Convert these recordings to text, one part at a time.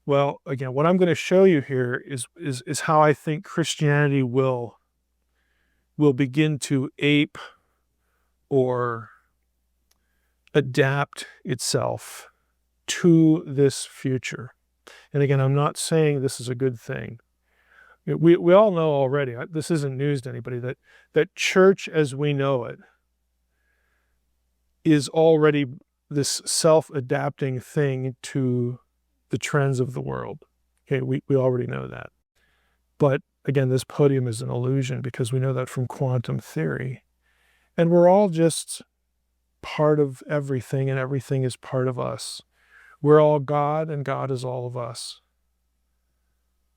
Well, again, what I'm going to show you here is how I think Christianity will begin to ape or adapt itself to this future. And again, I'm not saying this is a good thing. We all know already, this isn't news to anybody, that church as we know it is already this self-adapting thing to the trends of the world. Okay, we already know that. But again, this podium is an illusion because we know that from quantum theory. And we're all just part of everything, and everything is part of us. We're all God, and God is all of us.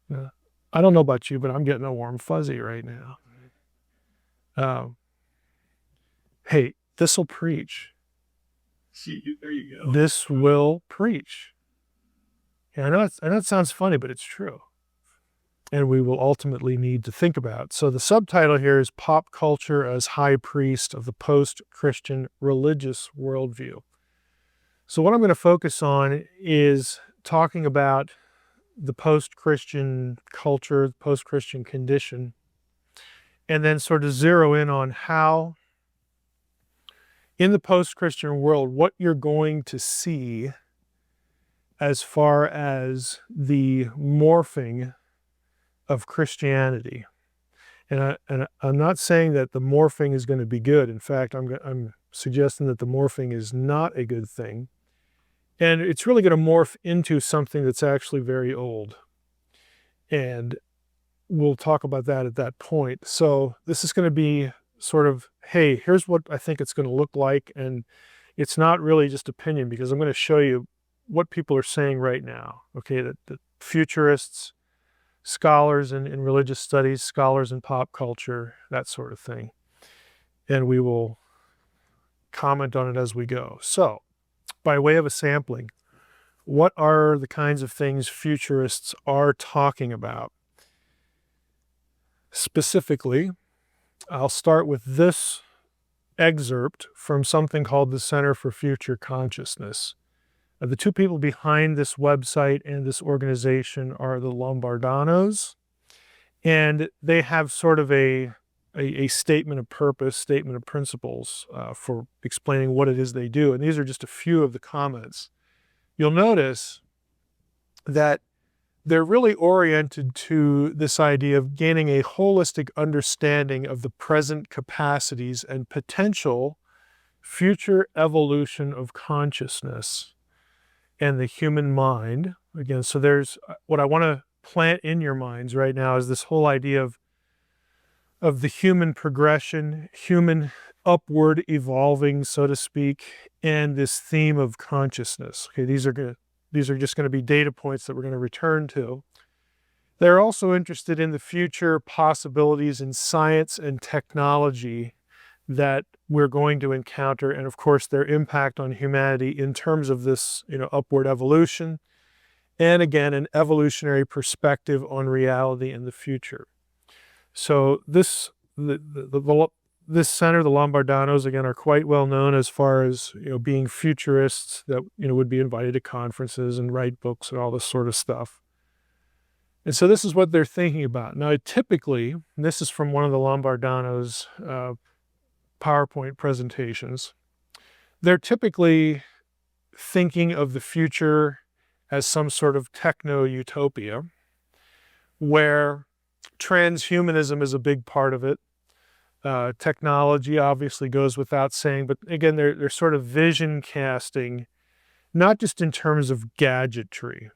Yeah. I don't know about you, but I'm getting a warm fuzzy right now. Hey, this will preach. There you go. This will preach. Yeah, I know it sounds funny, but it's true. And we will ultimately need to think about. So the subtitle here is Pop Culture as High Priest of the Post-Christian Religious Worldview. So what I'm going to focus on is talking about the post-Christian culture, the post-Christian condition, and then sort of zero in on how in the post-Christian world, what you're going to see as far as the morphing of Christianity. And I'm not saying that the morphing is going to be good. In fact, I'm suggesting that the morphing is not a good thing. And it's really going to morph into something that's actually very old. And we'll talk about that at that point. So this is going to be sort of, hey, here's what I think it's going to look like. And it's not really just opinion, because I'm going to show you what people are saying right now. Okay, that futurists, scholars in religious studies, scholars in pop culture, that sort of thing. And we will comment on it as we go. So, by way of a sampling, what are the kinds of things futurists are talking about? Specifically, I'll start with this excerpt from something called the Center for Future Consciousness. The two people behind this website and this organization are the Lombardanos, and they have sort of a statement of purpose, statement of principles for explaining what it is they do. And these are just a few of the comments. You'll notice that they're really oriented to this idea of gaining a holistic understanding of the present capacities and potential future evolution of consciousness and the human mind. Again, so there's what I want to plant in your minds right now is this whole idea of the human progression, human upward evolving, so to speak, and this theme of consciousness. Okay, these are just going to be data points that we're going to return to. They're also interested in the future possibilities in science and technology that we're going to encounter, and of course their impact on humanity in terms of this, upward evolution, and again, an evolutionary perspective on reality in the future. So this center, the Lombardanos, again, are quite well known as far as being futurists that would be invited to conferences and write books and all this sort of stuff. And so this is what they're thinking about. Now, typically, and this is from one of the Lombardanos' PowerPoint presentations, they're typically thinking of the future as some sort of techno-utopia, where transhumanism is a big part of it. Technology obviously goes without saying, but again, they're sort of vision casting, not just in terms of gadgetry,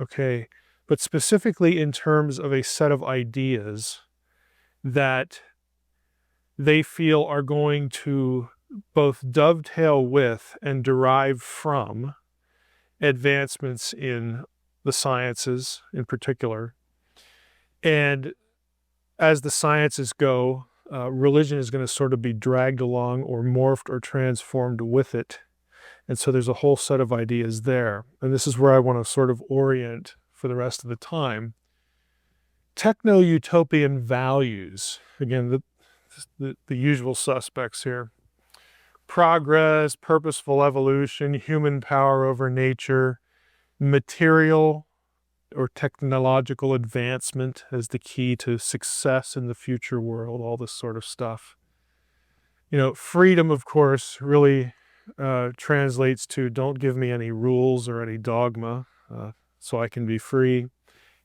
okay, but specifically in terms of a set of ideas that they feel are going to both dovetail with and derive from advancements in the sciences in particular. And as the sciences go, religion is going to sort of be dragged along or morphed or transformed with it. And so there's a whole set of ideas there. And this is where I want to sort of orient for the rest of the time. Techno-utopian values, again, the usual suspects here. Progress, purposeful evolution, human power over nature, material or technological advancement as the key to success in the future world, all this sort of stuff. Freedom, of course, really translates to don't give me any rules or any dogma, so I can be free.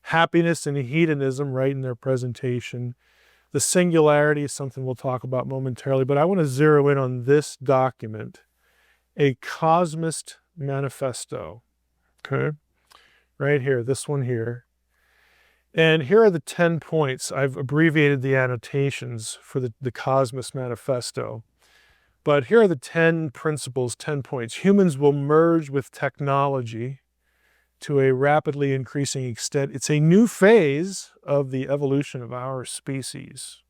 Happiness and hedonism, right in their presentation. The singularity is something we'll talk about momentarily, but I want to zero in on this document, a Cosmist Manifesto. Okay, right here, this one here. And here are the 10 points. I've abbreviated the annotations for the Cosmist Manifesto. But here are the 10 principles, 10 points. Humans will merge with technology to a rapidly increasing extent. It's a new phase of the evolution of our species.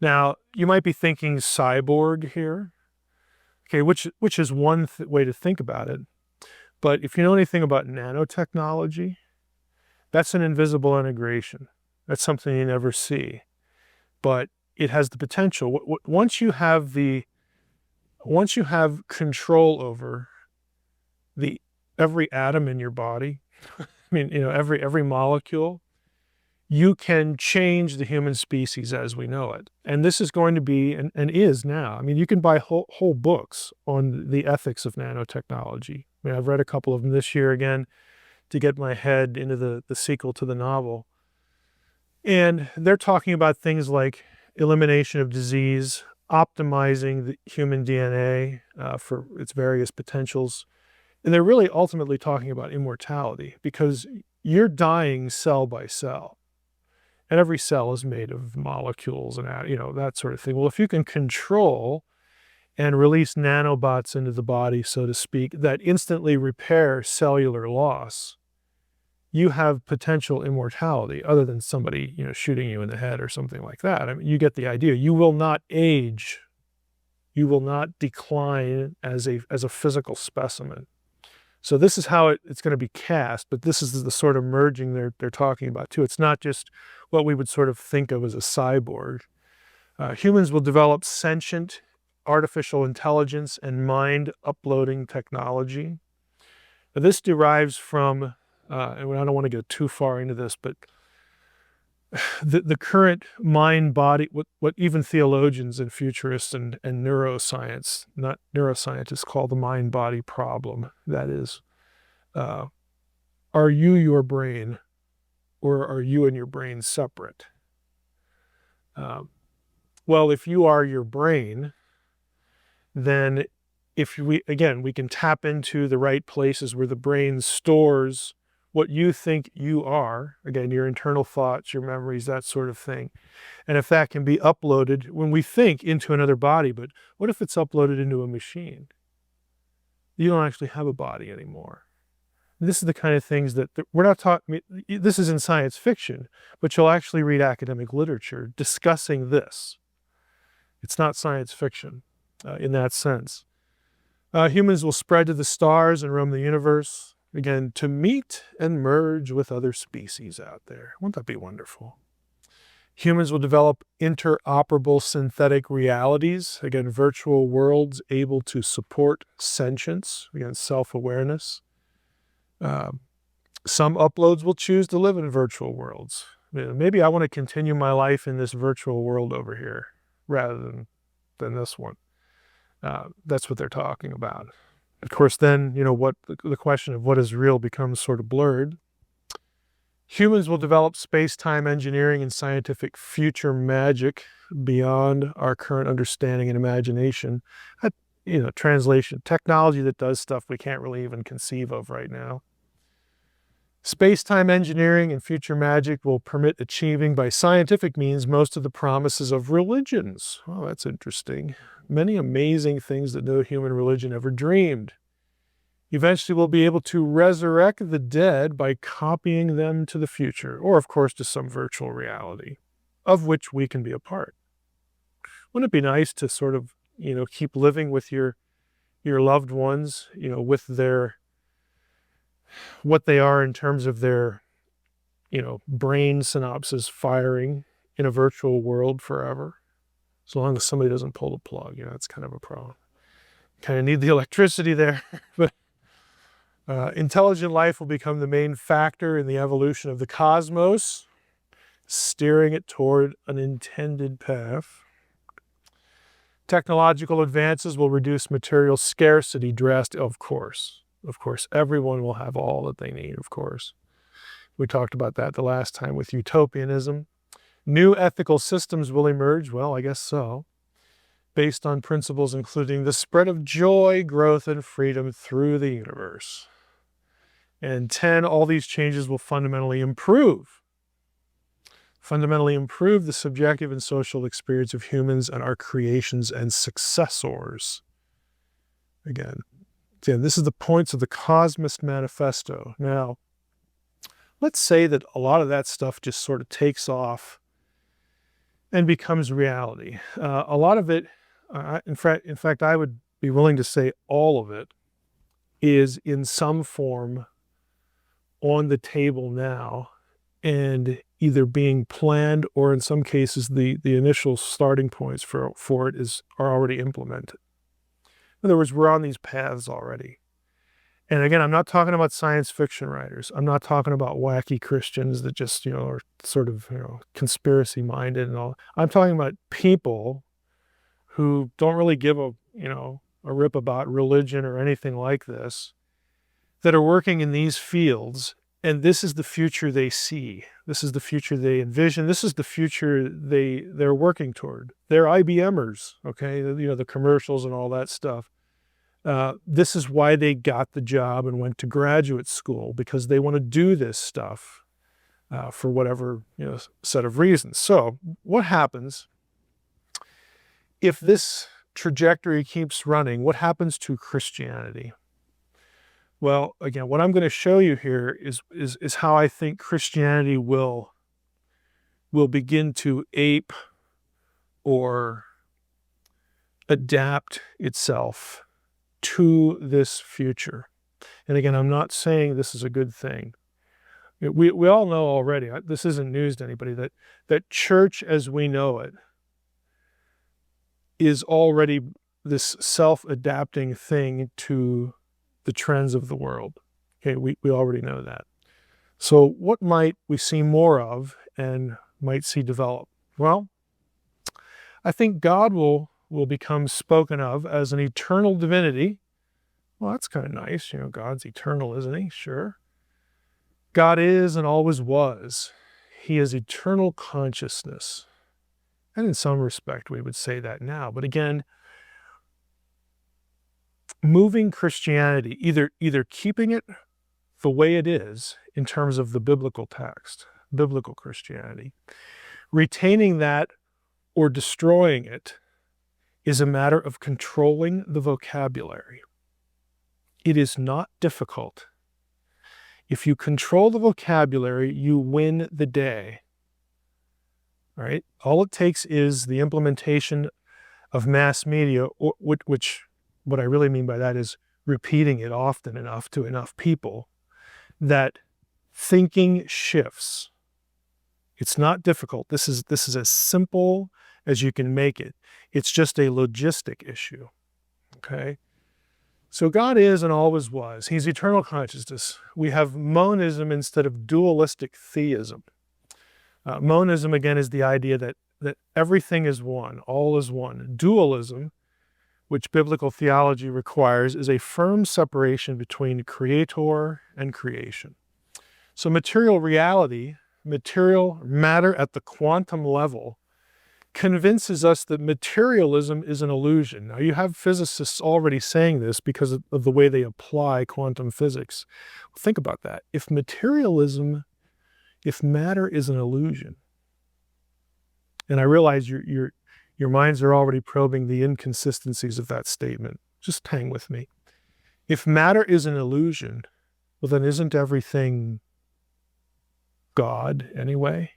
Now, you might be thinking cyborg here, okay, which is one way to think about it. But if you know anything about nanotechnology, that's an invisible integration. That's something you never see. But it has the potential. Once you have control over every atom in your body, I mean, every molecule, you can change the human species as we know it. And this is going to be, and is now. I mean, you can buy whole books on the ethics of nanotechnology. I mean, I've read a couple of them this year again to get my head into the sequel to the novel. And they're talking about things like elimination of disease, optimizing the human DNA for its various potentials. And they're really ultimately talking about immortality, because you're dying cell by cell. And every cell is made of molecules and, that sort of thing. Well, if you can control and release nanobots into the body, so to speak, that instantly repair cellular loss, you have potential immortality, other than somebody, shooting you in the head or something like that. I mean, you get the idea. You will not age. You will not decline as a physical specimen. So this is how it's going to be cast, but this is the sort of merging they're talking about too. It's not just what we would sort of think of as a cyborg. Humans will develop sentient artificial intelligence and mind uploading technology. Now, this derives from, and I don't want to go too far into this, but the current mind-body, what even theologians and futurists and neuroscience, not neuroscientists, call the mind-body problem. That is, are you your brain, or are you and your brain separate? Well, if you are your brain, then we can tap into the right places where the brain stores what you think you are, again, your internal thoughts, your memories, that sort of thing. And if that can be uploaded, when we think, into another body, but what if it's uploaded into a machine? You don't actually have a body anymore. This is the kind of things that we're not talking, this is in science fiction, but you'll actually read academic literature discussing this. It's not science fiction in that sense. Humans will spread to the stars and roam the universe, again, to meet and merge with other species out there. Won't that be wonderful? Humans will develop interoperable synthetic realities, again, virtual worlds able to support sentience, again, self-awareness. Some uploads will choose to live in virtual worlds. Maybe I want to continue my life in this virtual world over here rather than this one. That's what they're talking about. Of course, then, the question of what is real becomes sort of blurred. Humans will develop space-time engineering and scientific future magic beyond our current understanding and imagination. Translation, technology that does stuff we can't really even conceive of right now. Space-time engineering and future magic will permit achieving by scientific means most of the promises of religions. Oh, that's interesting. Many amazing things that no human religion ever dreamed. Eventually, we'll be able to resurrect the dead by copying them to the future, or of course to some virtual reality, of which we can be a part. Wouldn't it be nice to sort of, keep living with your loved ones, with what they are in terms of their, brain synapses firing in a virtual world forever, as long as somebody doesn't pull the plug. That's kind of a problem. Kind of need the electricity there, but Intelligent life will become the main factor in the evolution of the cosmos, steering it toward an intended path. Technological advances will reduce material scarcity drastically. Of course, everyone will have all that they need, of course. We talked about that the last time with utopianism. New ethical systems will emerge, well, I guess so, based on principles including the spread of joy, growth, and freedom through the universe. And 10, all these changes will fundamentally improve the subjective and social experience of humans and our creations and successors. Again, this is the points of the Cosmist Manifesto. Now, let's say that a lot of that stuff just sort of takes off and becomes reality. A lot of it, in fact, I would be willing to say all of it is in some form on the table now and either being planned or in some cases the initial starting points for it are already implemented. In other words, we're on these paths already. And again, I'm not talking about science fiction writers. I'm not talking about wacky Christians that just, are sort of, conspiracy minded and all. I'm talking about people who don't really give a rip about religion or anything like this, that are working in these fields, and this is the future they see. This is the future they envision. This is the future they're working toward. They're IBMers, okay? The commercials and all that stuff. This is why they got the job and went to graduate school, because they want to do this stuff for whatever set of reasons. So what happens if this trajectory keeps running? What happens to Christianity? Well, again, what I'm going to show you here is how I think Christianity will begin to ape or adapt itself to this future. And again, I'm not saying this is a good thing. We all know already, this isn't news to anybody, that church as we know it is already this self-adapting thing to the trends of the world. Okay, we already know that. So what might we see more of and might see develop? Well, I think God will become spoken of as an eternal divinity. Well, that's kind of nice. God's eternal, isn't he? Sure. God is and always was. He is eternal consciousness. And in some respect, we would say that now. But again, moving Christianity, either keeping it the way it is in terms of the biblical text, biblical Christianity, retaining that or destroying it is a matter of controlling the vocabulary. It is not difficult. If you control the vocabulary, you win the day. All right? All it takes is the implementation of mass media, which what I really mean by that is repeating it often enough to enough people that thinking shifts. It's not difficult. This is as simple as you can make it. It's just a logistic issue. Okay? So God is and always was. He's eternal consciousness. We have monism instead of dualistic theism. Monism, again, is the idea that everything is one, all is one. Dualism, which biblical theology requires, is a firm separation between creator and creation. So material reality, material matter at the quantum level, convinces us that materialism is an illusion. Now, you have physicists already saying this because of the way they apply quantum physics. Think about that. If matter is an illusion, and I realize your minds are already probing the inconsistencies of that statement. Just hang with me. If matter is an illusion, well, then isn't everything God anyway?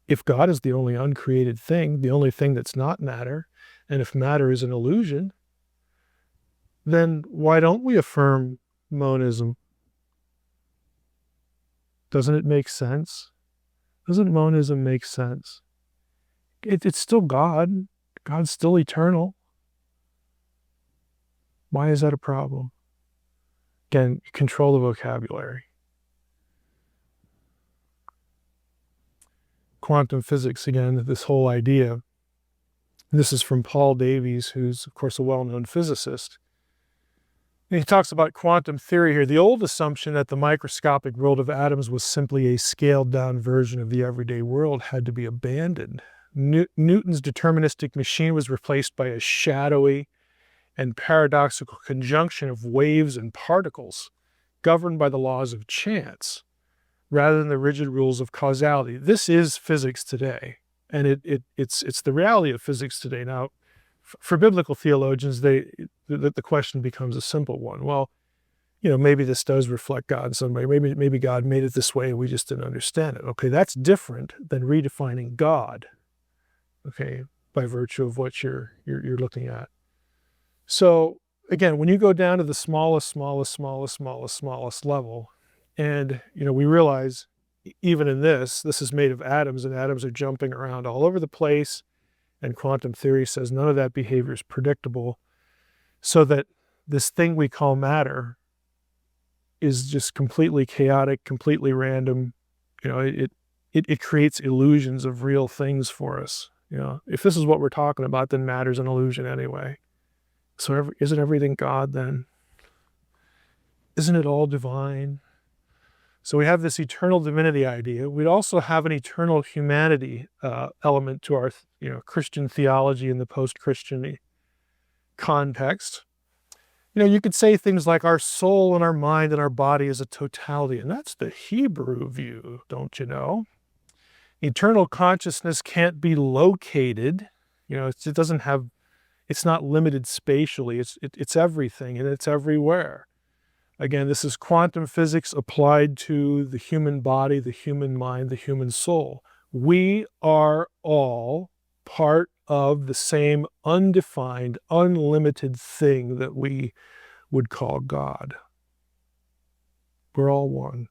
If God is the only uncreated thing, the only thing that's not matter, and if matter is an illusion, then why don't we affirm monism? Doesn't it make sense? Doesn't monism make sense? It's still God. God's still eternal. Why is that a problem? Again, control the vocabulary. Quantum physics, again, this whole idea. This is from Paul Davies, who's, of course, a well-known physicist. And he talks about quantum theory here. The old assumption that the microscopic world of atoms was simply a scaled-down version of the everyday world had to be abandoned. Newton's deterministic machine was replaced by a shadowy and paradoxical conjunction of waves and particles governed by the laws of chance rather than the rigid rules of causality. This is physics today, and it's the reality of physics today. Now, for biblical theologians, the question becomes a simple one. Well, maybe this does reflect God in some way. Maybe God made it this way and we just didn't understand it. Okay, that's different than redefining God, okay, by virtue of what you're looking at. So again, when you go down to the smallest level, and we realize even in this is made of atoms, and atoms are jumping around all over the place, and quantum theory says none of that behavior is predictable, so that this thing we call matter is just completely chaotic, completely random. It creates illusions of real things for us. If this is what we're talking about, then matter's an illusion anyway. So isn't everything God then? Isn't it all divine? So we have this eternal divinity idea. We'd also have an eternal humanity element to our Christian theology in the post-Christian context. You could say things like our soul and our mind and our body is a totality, and that's the Hebrew view, don't you know? Eternal consciousness can't be located. It's not limited spatially. It's everything, and it's everywhere. Again, this is quantum physics applied to the human body, the human mind, the human soul. We are all part of the same undefined, unlimited thing that we would call God. We're all one.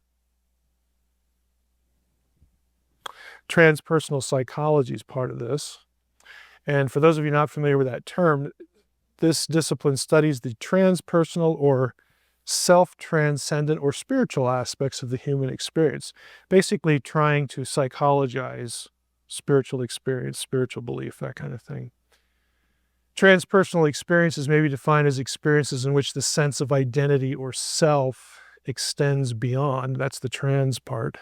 Transpersonal psychology is part of this. And for those of you not familiar with that term, this discipline studies the transpersonal or self-transcendent or spiritual aspects of the human experience, basically trying to psychologize spiritual experience, spiritual belief, that kind of thing. Transpersonal experiences may be defined as experiences in which the sense of identity or self extends beyond, that's the trans part,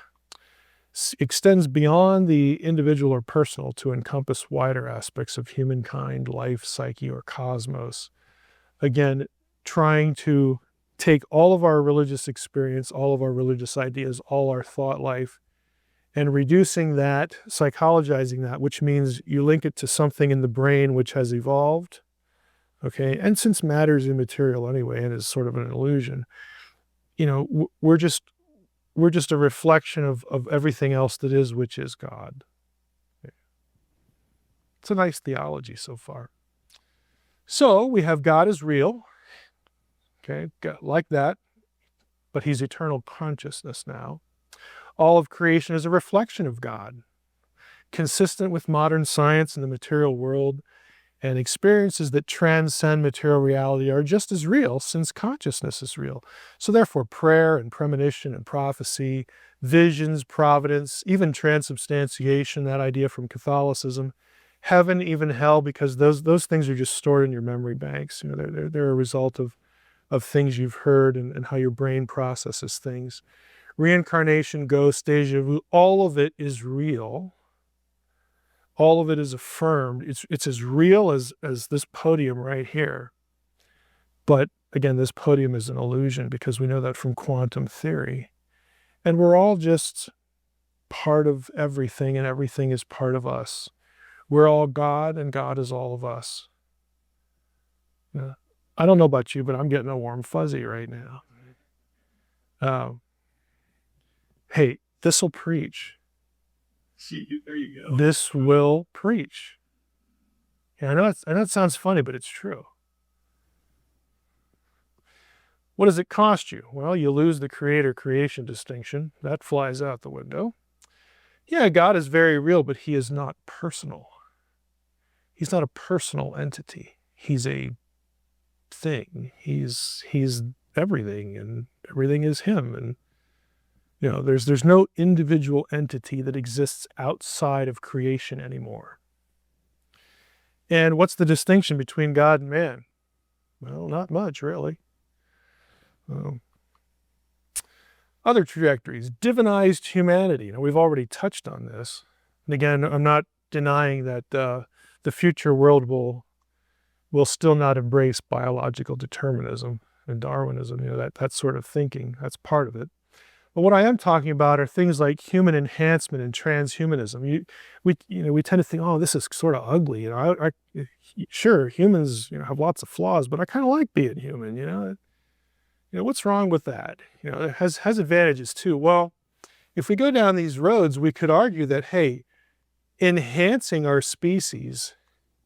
extends beyond the individual or personal to encompass wider aspects of humankind, life, psyche, or cosmos. Again, trying to take all of our religious experience, all of our religious ideas, all our thought life, and reducing that, psychologizing that, which means you link it to something in the brain which has evolved, okay? And since matter is immaterial anyway and is sort of an illusion, we're just a reflection of everything else that is, which is God. It's a nice theology so far. So we have God is real, okay, like that, but he's eternal consciousness now. All of creation is a reflection of God, consistent with modern science and the material world, and experiences that transcend material reality are just as real since consciousness is real. So therefore, prayer and premonition and prophecy, visions, providence, even transubstantiation, that idea from Catholicism, heaven, even hell, because those things are just stored in your memory banks. They're a result of things you've heard and how your brain processes things. Reincarnation, ghosts, deja vu, all of it is real. All of it is affirmed. It's as real as this podium right here. But again, this podium is an illusion because we know that from quantum theory. And we're all just part of everything, and everything is part of us. We're all God, and God is all of us. I don't know about you, but I'm getting a warm fuzzy right now. Hey, this will preach. See, there you go. This will preach. Yeah, I know it sounds funny, but it's true. What does it cost you? Well, you lose the creator-creation distinction. That flies out the window. Yeah, God is very real, but he is not personal. He's not a personal entity. He's a thing. He's everything, and everything is him. And, there's no individual entity that exists outside of creation anymore. And what's the distinction between God and man? Well, not much, really. Other trajectories, divinized humanity. We've already touched on this. And again, I'm not denying that the future world will still not embrace biological determinism and Darwinism, that sort of thinking. That's part of it. But what I am talking about are things like human enhancement and transhumanism. We tend to think, oh, this is sort of ugly. Sure, humans have lots of flaws, but I kind of like being human. What's wrong with that? It has advantages too. Well, if we go down these roads, we could argue that, hey, enhancing our species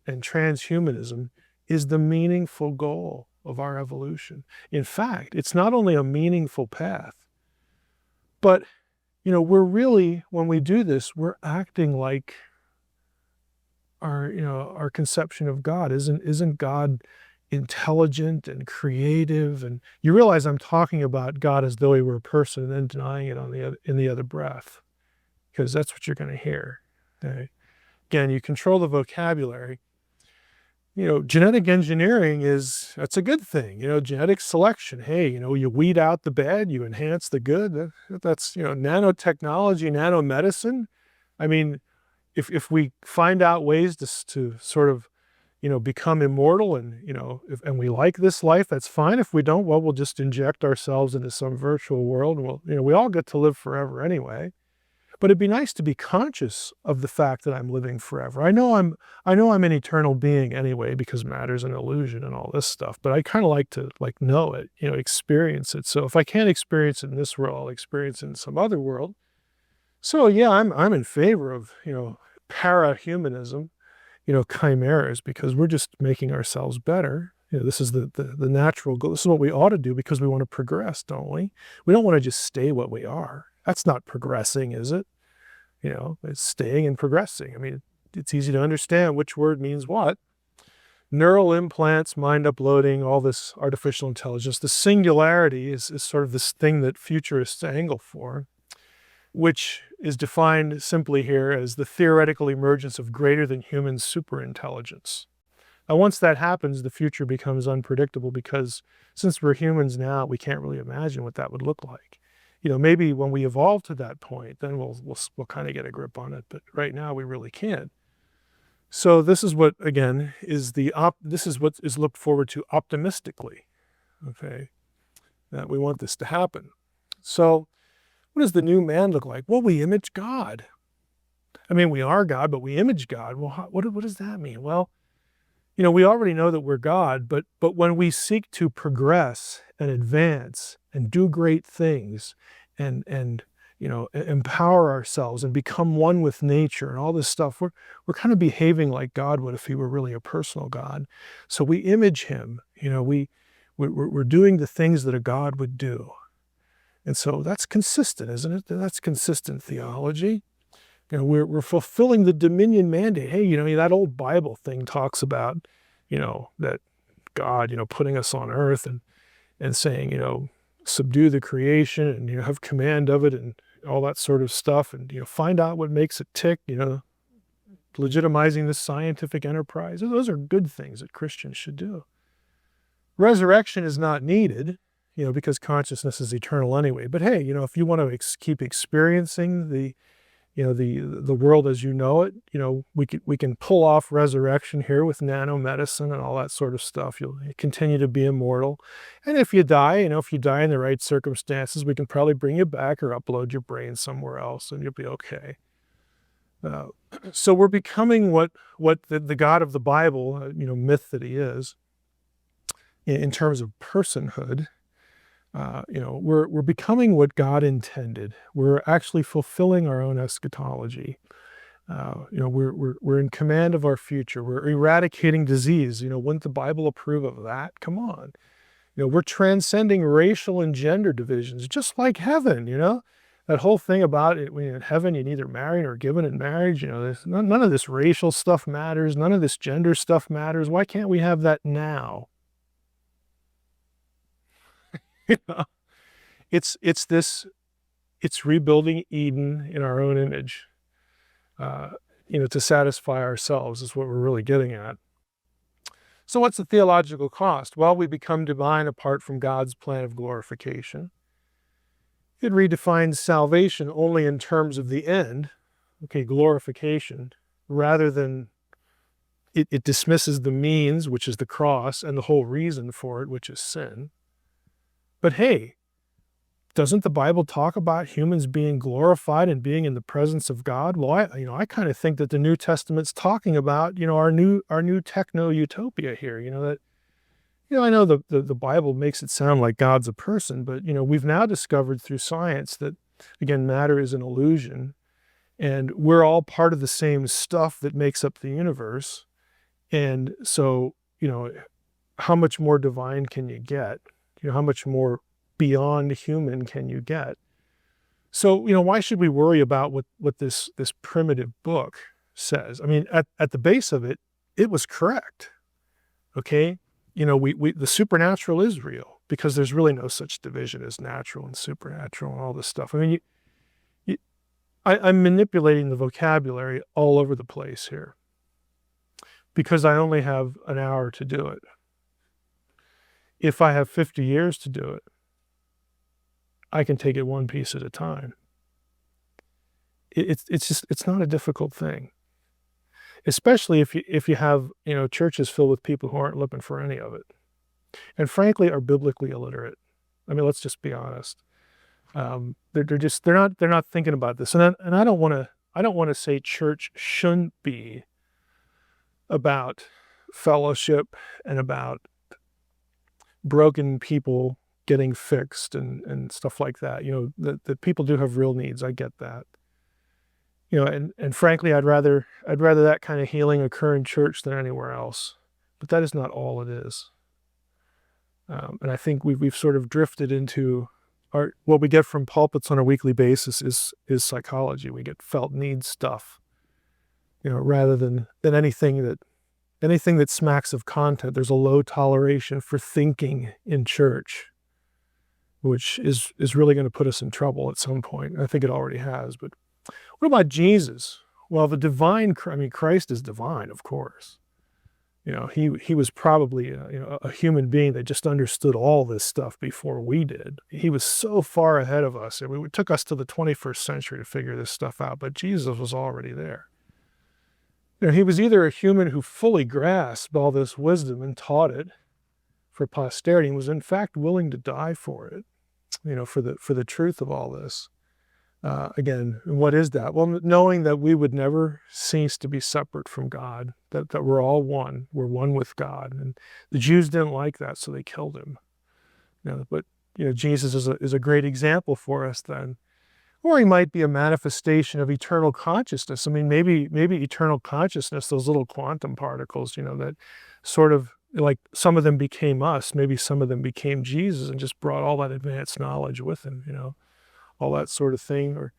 and transhumanism is the meaningful goal of our evolution. In fact, it's not only a meaningful path, but, we're really, when we do this, we're acting like our conception of God. Isn't God intelligent and creative? And you realize I'm talking about God as though he were a person and then denying it in the other breath, because that's what you're going to hear. Okay? Again, you control the vocabulary. Genetic engineering that's a good thing. Genetic selection. Hey, you weed out the bad, you enhance the good. That's, nanotechnology, nanomedicine. I mean, if we find out ways to sort of, become immortal and, and we like this life, that's fine. If we don't, well, we'll just inject ourselves into some virtual world. And we all get to live forever anyway. But it'd be nice to be conscious of the fact that I'm living forever. I know I'm an eternal being anyway, because matter's an illusion and all this stuff. But I kind of like to know it, experience it. So if I can't experience it in this world, I'll experience it in some other world. So yeah, I'm in favor of para-humanism, chimeras, because we're just making ourselves better. This is the natural goal. This is what we ought to do because we want to progress, don't we? We don't want to just stay what we are. That's not progressing, is it? It's staying and progressing. I mean, it's easy to understand which word means what. Neural implants, mind uploading, all this artificial intelligence. The singularity is sort of this thing that futurists angle for, which is defined simply here as the theoretical emergence of greater than human superintelligence. Now, once that happens, the future becomes unpredictable because since we're humans now, we can't really imagine what that would look like. Maybe when we evolve to that point, then we'll kind of get a grip on it. But right now, we really can't. So this is what, again, this is what is looked forward to optimistically. Okay, that we want this to happen. So, what does the new man look like? Well, we image God. I mean, we are God, but we image God. Well, what does that mean? Well, we already know that we're God, but when we seek to progress and advance and do great things and empower ourselves and become one with nature and all this stuff, we're kind of behaving like God would if he were really a personal God. So we image him. We're doing the things that a God would do. And so that's consistent, isn't it? That's consistent theology. We're fulfilling the dominion mandate. Hey, that old Bible thing talks about, that God, putting us on earth and saying, subdue the creation and, have command of it and all that sort of stuff. And, find out what makes it tick, legitimizing the scientific enterprise. Those are good things that Christians should do. Resurrection is not needed, because consciousness is eternal anyway. But hey, if you want to keep experiencing the world as you know it, we can pull off resurrection here with nanomedicine and all that sort of stuff. You'll continue to be immortal. And if you die, if you die in the right circumstances, we can probably bring you back or upload your brain somewhere else and you'll be okay. So we're becoming what the God of the Bible, myth that he is, in terms of personhood. We're becoming what God intended. We're actually fulfilling our own eschatology. We're in command of our future. We're eradicating disease. Wouldn't the Bible approve of that? Come on. We're transcending racial and gender divisions, just like heaven. That whole thing about it, when in heaven you neither marry nor given in marriage. There's none of this racial stuff matters. None of this gender stuff matters. Why can't we have that now? It's rebuilding Eden in our own image, to satisfy ourselves is what we're really getting at. So what's the theological cost? Well, we become divine apart from God's plan of glorification. It redefines salvation only in terms of the end, glorification, rather than it dismisses the means, which is the cross, and the whole reason for it, which is sin. But hey, doesn't the Bible talk about humans being glorified and being in the presence of God? Well, I kind of think that the New Testament's talking about, our new techno-utopia here, that, I know the Bible makes it sound like God's a person, but, we've now discovered through science that, again, matter is an illusion, and we're all part of the same stuff that makes up the universe. And so, how much more divine can you get? How much more beyond human can you get? So, why should we worry about what this primitive book says? I mean, at the base of it, it was correct. Okay? The supernatural is real because there's really no such division as natural and supernatural and all this stuff. I mean, I'm manipulating the vocabulary all over the place here because I only have an hour to do it. If I have 50 years to do it, I can take it one piece at a time. It's not a difficult thing, especially if you have churches filled with people who aren't looking for any of it, and frankly are biblically illiterate. I mean, let's just be honest. They're not thinking about this, and I don't want to say church shouldn't be about fellowship and about broken people getting fixed and stuff like that. That people do have real needs. I get that. And frankly, I'd rather that kind of healing occur in church than anywhere else. But that is not all it is. And I think we've sort of drifted into what we get from pulpits on a weekly basis is psychology. We get felt need stuff, rather than anything that smacks of content. There's a low toleration for thinking in church, which is really going to put us in trouble at some point. I think it already has. But what about Jesus? Well, Christ is divine, of course. He was probably a human being that just understood all this stuff before we did. He was so far ahead of us. It took us to the 21st century to figure this stuff out, but Jesus was already there. He was either a human who fully grasped all this wisdom and taught it for posterity and was in fact willing to die for it, for the truth of all this. Again, what is that? Well, knowing that we would never cease to be separate from God, that we're all one. We're one with God. And the Jews didn't like that, so they killed him. But Jesus is a great example for us then. Or he might be a manifestation of eternal consciousness. I mean, maybe eternal consciousness, those little quantum particles, that sort of, like some of them became us, maybe some of them became Jesus and just brought all that advanced knowledge with him, all that sort of thing. Or,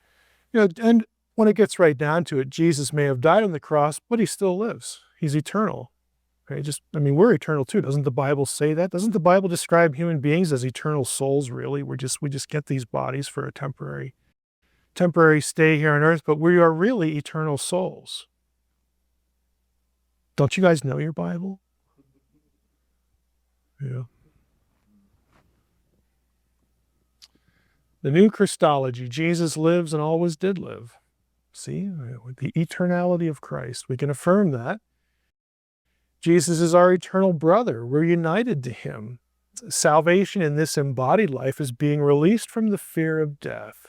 and when it gets right down to it, Jesus may have died on the cross, but he still lives. He's eternal. Right? We're eternal too. Doesn't the Bible say that? Doesn't the Bible describe human beings as eternal souls, really? We just get these bodies for a temporary stay here on earth, but we are really eternal souls. Don't you guys know your Bible? Yeah. The new Christology, Jesus lives and always did live. See, the eternality of Christ, we can affirm that. Jesus is our eternal brother. We're united to him. Salvation in this embodied life is being released from the fear of death.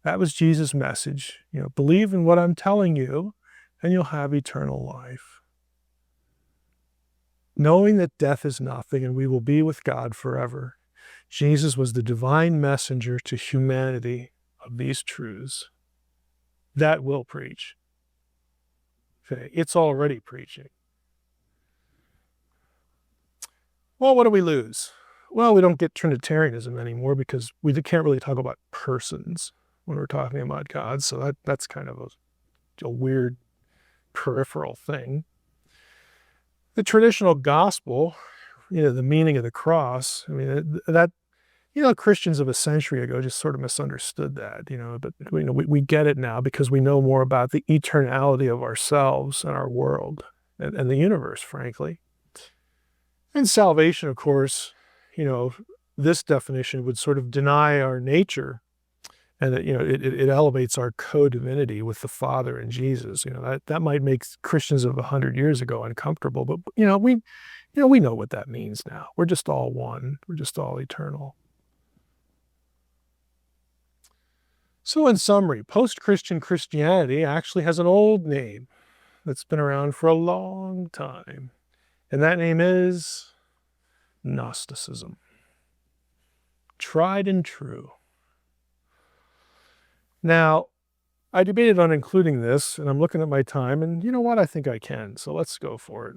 That was Jesus' message. Believe in what I'm telling you, and you'll have eternal life. Knowing that death is nothing and we will be with God forever, Jesus was the divine messenger to humanity of these truths. That will preach. Okay, it's already preaching. Well, what do we lose? Well, we don't get Trinitarianism anymore because we can't really talk about persons when we're talking about God, so that's kind of a weird peripheral thing. The traditional gospel, the meaning of the cross, that Christians of a century ago just sort of misunderstood that, but we get it now because we know more about the eternality of ourselves and our world and the universe, frankly. And salvation, of course, this definition would sort of deny our nature, and that, it elevates our co-divinity with the Father and Jesus. That might make Christians of 100 years ago uncomfortable, but we know what that means now. We're just all one. We're just all eternal. So in summary, post-Christian Christianity actually has an old name that's been around for a long time. And that name is Gnosticism. Tried and true. Now, I debated on including this, and I'm looking at my time, and you know what? I think I can, so let's go for it.